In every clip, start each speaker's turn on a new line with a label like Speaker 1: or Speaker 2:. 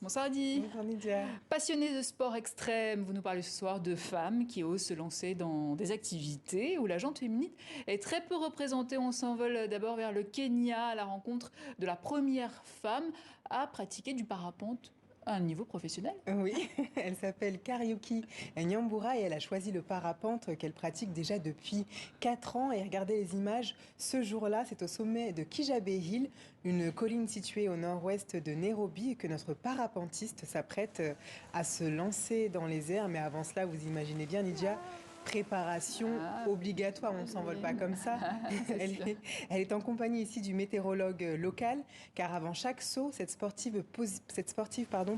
Speaker 1: Bonsoir Adi.
Speaker 2: Bonsoir Nidia.
Speaker 1: Passionnée de sport extrême, vous nous parlez ce soir de femmes qui osent se lancer dans des activités où la jante féminine est très peu représentée. On s'envole d'abord vers le Kenya à la rencontre de la première femme à pratiquer du parapente à un niveau professionnel.
Speaker 2: Oui, elle s'appelle Kariuki Nyambura et elle a choisi le parapente qu'elle pratique déjà depuis 4 ans. Et regardez les images, ce jour-là, c'est au sommet de Kijabe Hill, une colline située au nord-ouest de Nairobi, que notre parapentiste s'apprête à se lancer dans les airs. Mais avant cela, vous imaginez bien, Nidia, préparation obligatoire, on ne s'envole pas comme ça. Elle est en compagnie ici du météorologue local, car avant chaque saut, cette sportive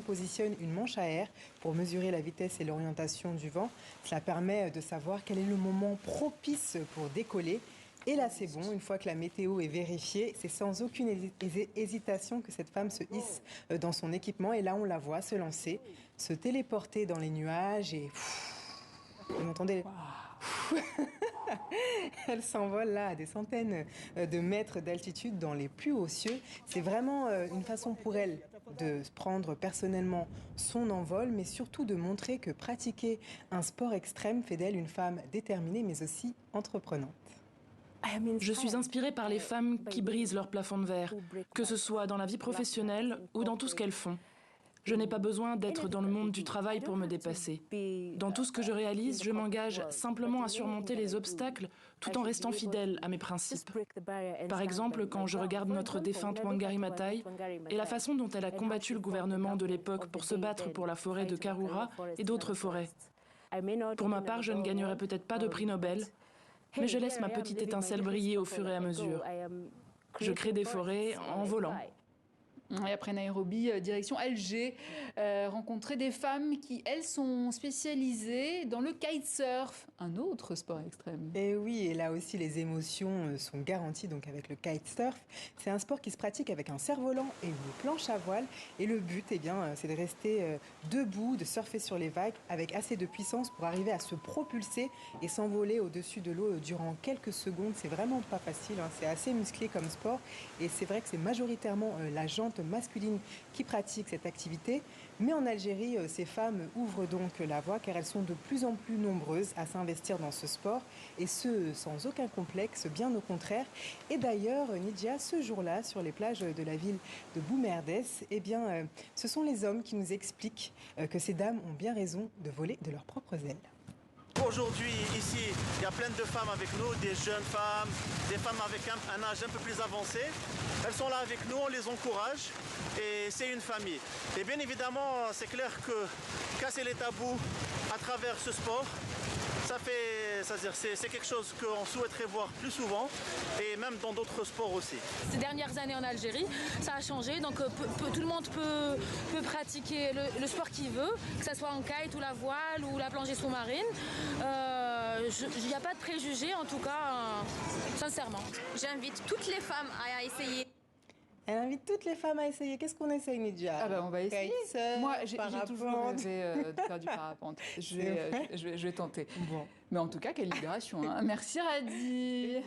Speaker 2: positionne une manche à air pour mesurer la vitesse et l'orientation du vent. Cela permet de savoir quel est le moment propice pour décoller. Et là, c'est bon, une fois que la météo est vérifiée, c'est sans aucune hésitation que cette femme se hisse dans son équipement. Et là, on la voit se lancer, se téléporter dans les nuages et... Vous m'entendez? Elle s'envole là à des centaines de mètres d'altitude dans les plus hauts cieux. C'est vraiment une façon pour elle de prendre personnellement son envol, mais surtout de montrer que pratiquer un sport extrême fait d'elle une femme déterminée, mais aussi entreprenante.
Speaker 3: Je suis inspirée par les femmes qui brisent leur plafond de verre, que ce soit dans la vie professionnelle ou dans tout ce qu'elles font. Je n'ai pas besoin d'être dans le monde du travail pour me dépasser. Dans tout ce que je réalise, je m'engage simplement à surmonter les obstacles tout en restant fidèle à mes principes. Par exemple, quand je regarde notre défunte Wangari Maathai et la façon dont elle a combattu le gouvernement de l'époque pour se battre pour la forêt de Karura et d'autres forêts. Pour ma part, je ne gagnerai peut-être pas de prix Nobel, mais je laisse ma petite étincelle briller au fur et à mesure. Je crée des forêts en volant.
Speaker 1: Et après Nairobi, direction Alger, rencontrer des femmes qui, elles, sont spécialisées dans le kitesurf, un autre sport extrême.
Speaker 2: Et oui, et là aussi les émotions sont garanties donc avec le kitesurf. C'est un sport qui se pratique avec un cerf-volant et une planche à voile. Et le but, eh bien, c'est de rester debout, de surfer sur les vagues avec assez de puissance pour arriver à se propulser et s'envoler au-dessus de l'eau durant quelques secondes. C'est vraiment pas facile, hein. C'est assez musclé comme sport. Et c'est vrai que c'est majoritairement la jante masculine qui pratique cette activité. Mais en Algérie, ces femmes ouvrent donc la voie car elles sont de plus en plus nombreuses à s'investir dans ce sport et ce, sans aucun complexe, bien au contraire. Et d'ailleurs, Nidia, ce jour-là, sur les plages de la ville de Boumerdès, eh bien, ce sont les hommes qui nous expliquent que ces dames ont bien raison de voler de leurs propres ailes.
Speaker 4: Aujourd'hui, ici, il y a plein de femmes avec nous, des jeunes femmes, des femmes avec un âge un peu plus avancé. Elles sont là avec nous, on les encourage et c'est une famille. Et bien évidemment, c'est clair que casser les tabous à travers ce sport, c'est quelque chose qu'on souhaiterait voir plus souvent et même dans d'autres sports aussi.
Speaker 5: Ces dernières années en Algérie, ça a changé, donc tout le monde peut pratiquer le sport qu'il veut, que ce soit en kite ou la voile ou la plongée sous-marine. Il n'y a pas de préjugés en tout cas, sincèrement.
Speaker 6: J'invite toutes les femmes à essayer.
Speaker 2: Elle invite toutes les femmes à essayer. Qu'est-ce qu'on essaye, Nidia?
Speaker 1: On va essayer.
Speaker 2: Kitesurf,
Speaker 1: Moi, j'ai toujours
Speaker 2: parapente.
Speaker 1: rêvé de faire du parapente. Je vais tenter. Bon. Mais en tout cas, quelle libération, hein. Merci Radi.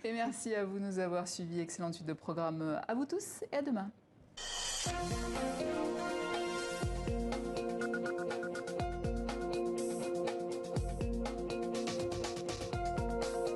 Speaker 1: Et merci à vous de nous avoir suivis. Excellente suite de programme à vous tous et à demain.